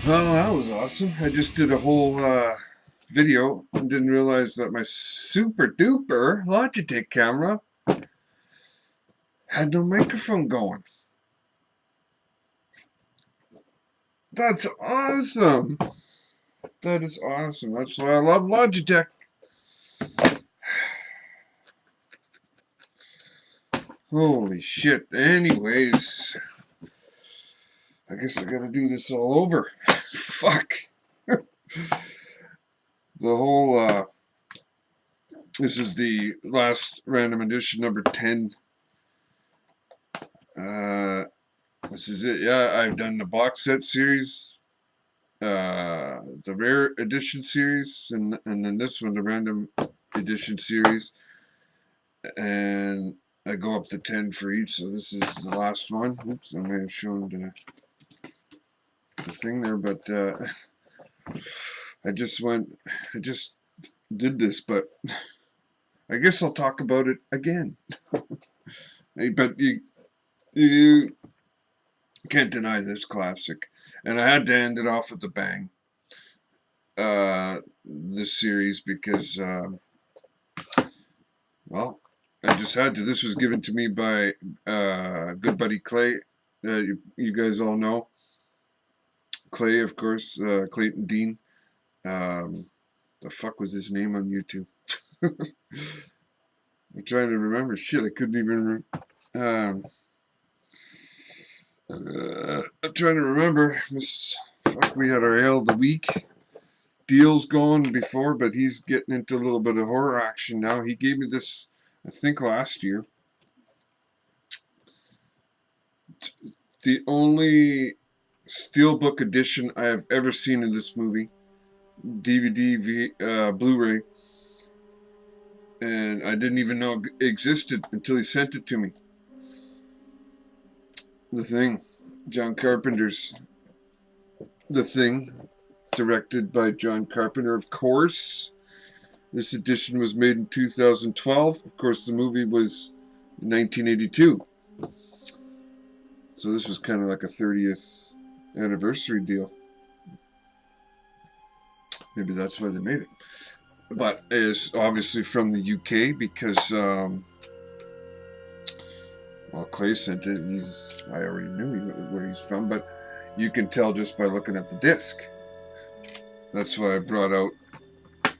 Well, that was awesome. I just did a whole video and didn't realize that my super duper Logitech camera had no microphone going. That's awesome. That is awesome. That's why I love Logitech. Holy shit. Anyways, I guess I gotta do this all over. Fuck. The whole, this is the last random edition, number 10. This is it. Yeah, I've done the box set series, the rare edition series, and then this one, the random edition series. And I go up to 10 for each, so this is the last one. Oops, I may have shown the thing there, but I just did this, but I guess I'll talk about it again. But you can't deny this classic, and I had to end it off with a bang. This series because, well, I just had to. This was given to me by good buddy Clay. You guys all know Clay, of course, Clayton Dean. The fuck was his name on YouTube? I'm trying to remember. Shit, I couldn't even. I'm trying to remember. Fuck, we had our Ale of the Week deals going before, but he's getting into a little bit of horror action now. He gave me this, I think, last year. The only steelbook edition I have ever seen of this movie, DVD, Blu-ray, and I didn't even know it existed until he sent it to me. The Thing, John Carpenter's The Thing, directed by John Carpenter, of course. This edition was made in 2012. Of course, the movie was 1982. So this was kind of like a 30th anniversary deal. Maybe that's why they made it. But it's obviously from the UK because, well, Clay sent it, and I already knew where he's from, but you can tell just by looking at the disc. That's why I brought out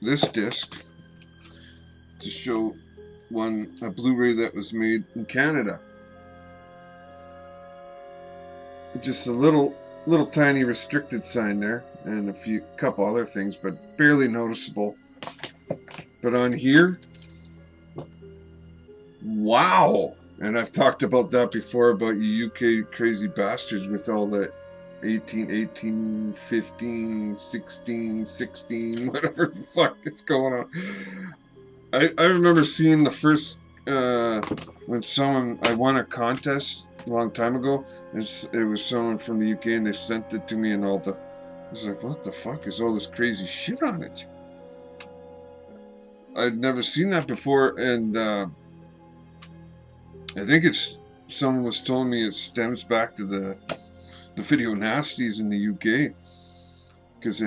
this disc to show a Blu-ray that was made in Canada. Just a little tiny restricted sign there, and a couple other things, but barely noticeable. But on here, wow! And I've talked about that before, about you UK crazy bastards with all the 18, 15, 16, whatever the fuck is going on. I remember seeing the first, when I won a contest a long time ago. It was someone from the UK, and they sent it to me, and I was like, what the fuck is all this crazy shit on it? I'd never seen that before, and I think someone was telling me it stems back to the video nasties in the UK, because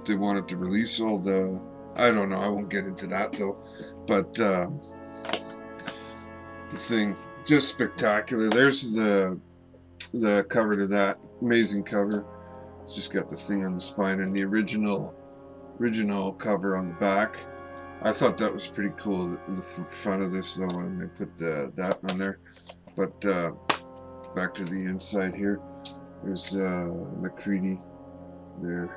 they wanted to release all the, I don't know, I won't get into that though, but the Thing, just spectacular. There's the cover to that, amazing cover. It's just got the Thing on the spine, and the original cover on the back. I thought that was pretty cool, the front of this though, when they put that on there. But back to the inside here. There's MacReady there.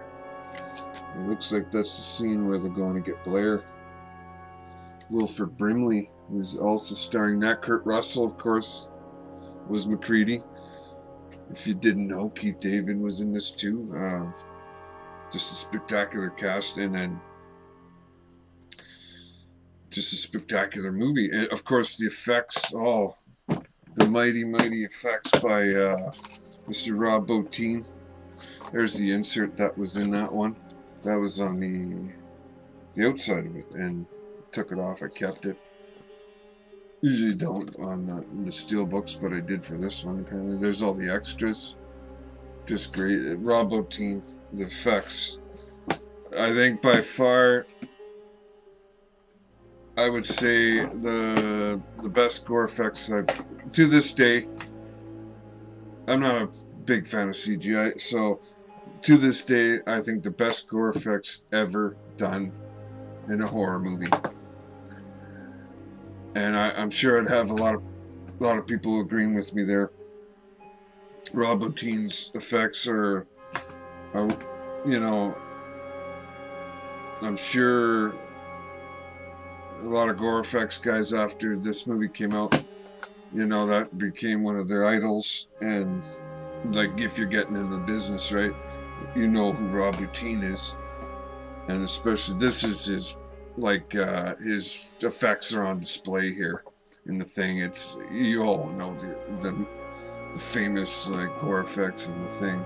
It looks like that's the scene where they're going to get Blair. Wilford Brimley, who's also starring that. Kurt Russell, of course, was MacReady. If you didn't know, Keith David was in this too. Just a spectacular cast, and then just a spectacular movie. And of course, the effects, the mighty effects by Mr. Rob Bottin. There's the insert that was in that one. That was on the outside of it, and took it off. I kept it. Usually don't on the steel books, but I did for this one. Apparently, there's all the extras. Just great. Rob Bottin, the effects. I think by far, I would say the best gore effects to this day. I'm not a big fan of CGI, so to this day, I think the best gore effects ever done in a horror movie. And I'm sure I'd have a lot of people agreeing with me there. Rob Bottin's effects are, you know, I'm sure a lot of gore effects guys after this movie came out, you know, that became one of their idols. And like, if you're getting in the business, right, you know who Rob Bottin is. And especially this is his, like, his effects are on display here in the thing. It's, you all know the famous like gore effects in the thing.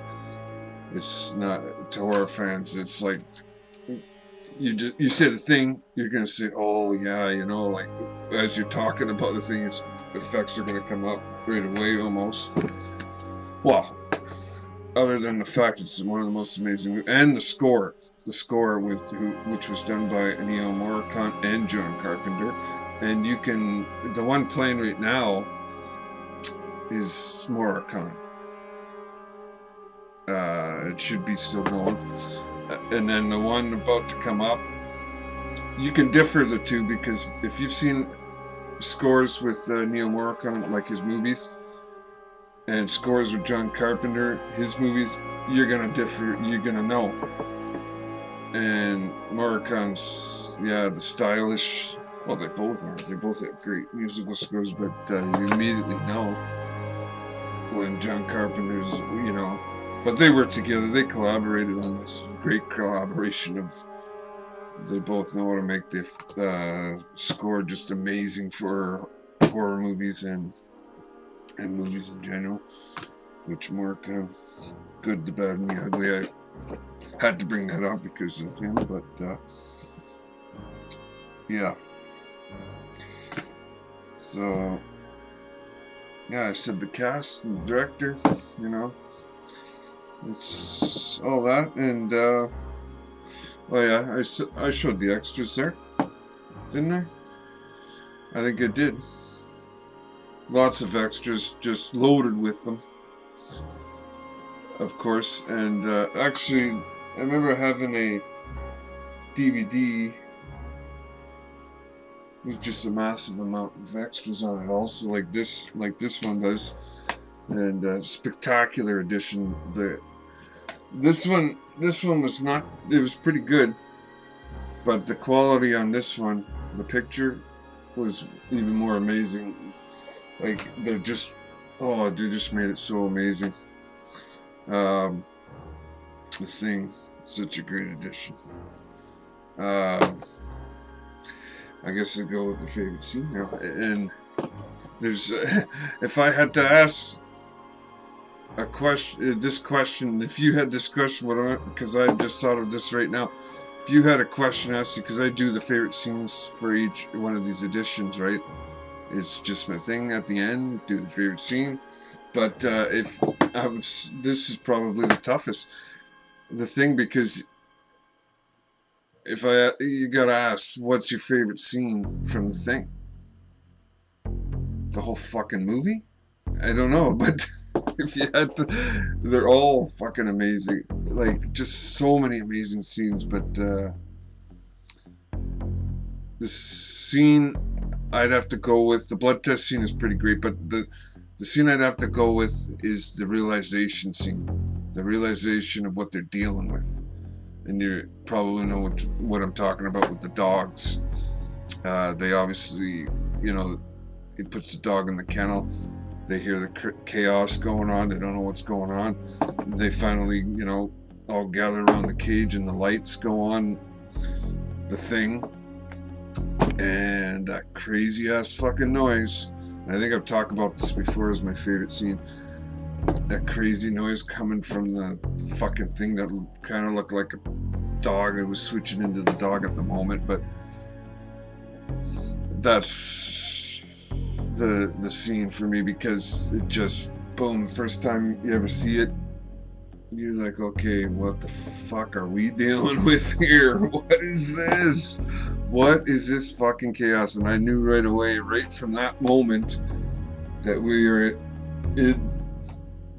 It's not, to horror fans, it's like, you say the thing, you're gonna say, oh yeah, you know, like as you're talking about the thing, its effects are gonna come up right away almost. Well, other than the fact it's one of the most amazing, and the score which was done by Ennio Morricone and John Carpenter, and you can, the one playing right now is Morricone. It should be still going. And then the one about to come up, you can differ the two, because if you've seen scores with Ennio Morricone, like his movies, and scores with John Carpenter, his movies, you're gonna differ, you're gonna know. And Morricone's, yeah, the stylish, well, they both have great musical scores, but you immediately know when John Carpenter's, you know, but they worked together, they collaborated on this great collaboration of, they both know how to make the score just amazing for horror movies and movies in general, which Morricone, good, the bad, and the ugly. I had to bring that up because of him, but yeah. So, yeah, I said the cast and the director, you know, it's all that, and oh yeah, I showed the extras there, didn't I? I think I did. Lots of extras, just loaded with them, of course. And actually, I remember having a DVD with just a massive amount of extras on it, also like this one does, and spectacular edition. This one was not, it was pretty good, but the quality on this one, the picture, was even more amazing. Like, they're just, oh, they just made it so amazing. The thing, such a great addition. I guess I'll go with the favorite scene now. And there's, if I had to ask a question, this question, if you had this question, because I just thought of this right now. If you had a question asked you, because I do the favorite scenes for each one of these editions, right? It's just my thing at the end, do the favorite scene. But if I was, this is probably the toughest, the thing, because if you gotta ask, what's your favorite scene from the thing? The whole fucking movie? I don't know, but if you had to, they're all fucking amazing. Like, just so many amazing scenes, but the scene I'd have to go with, the blood test scene is pretty great, but the scene I'd have to go with is the realization scene. The realization of what they're dealing with. And you probably know what I'm talking about with the dogs. They obviously, you know, he puts the dog in the kennel. They hear the chaos going on. They don't know what's going on. They finally, you know, all gather around the cage and the lights go on the thing. And that crazy ass fucking noise. I think I've talked about this before as my favorite scene. That crazy noise coming from the fucking thing that kind of looked like a dog. It was switching into the dog at the moment, but that's the scene for me, because it just, boom, first time you ever see it, you're like, okay, what the fuck are we dealing with here? What is this? What is this fucking chaos? And I knew right away, right from that moment, that we were in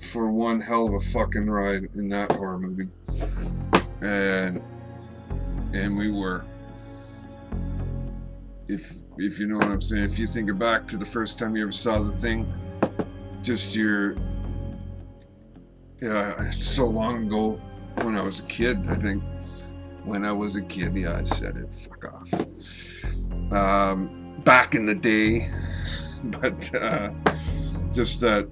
for one hell of a fucking ride in that horror movie. And we were. If you know what I'm saying, if you think back to the first time you ever saw The Thing, just so long ago when I was a kid, I think. When I was a kid, yeah, I said it, fuck off. Back in the day, but just that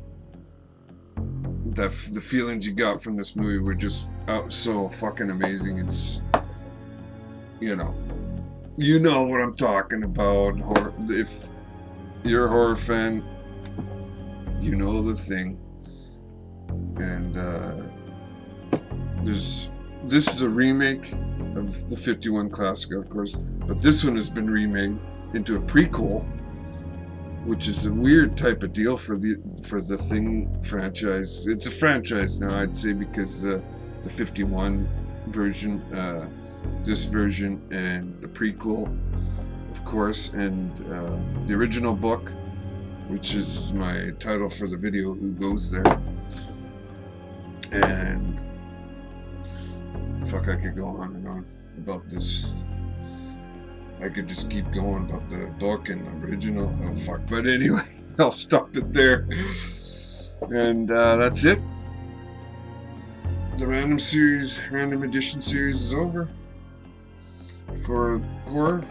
the feelings you got from this movie were just so fucking amazing. It's, you know what I'm talking about. If you're a horror fan, you know The Thing. And this is a remake of the 51 classic, of course, but this one has been remade into a prequel, which is a weird type of deal for the Thing franchise. It's a franchise now, I'd say, because the 51 version, this version, and the prequel, of course, and the original book, which is my title for the video, Who Goes There? And fuck, I could go on and on about this. I could just keep going about the book and the original. Oh fuck, but anyway, I'll stop it there. And that's it. The random edition series is over for horror.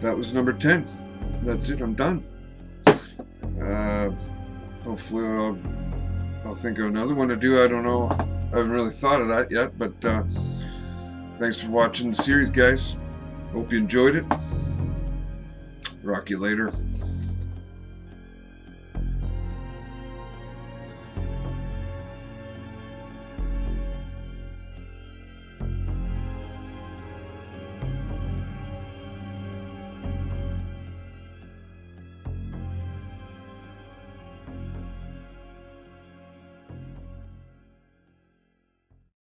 That was number 10. That's it, I'm done. Hopefully I'll think of another one to do. I don't know. I haven't really thought of that yet, but thanks for watching the series, guys. Hope you enjoyed it. Rock you later.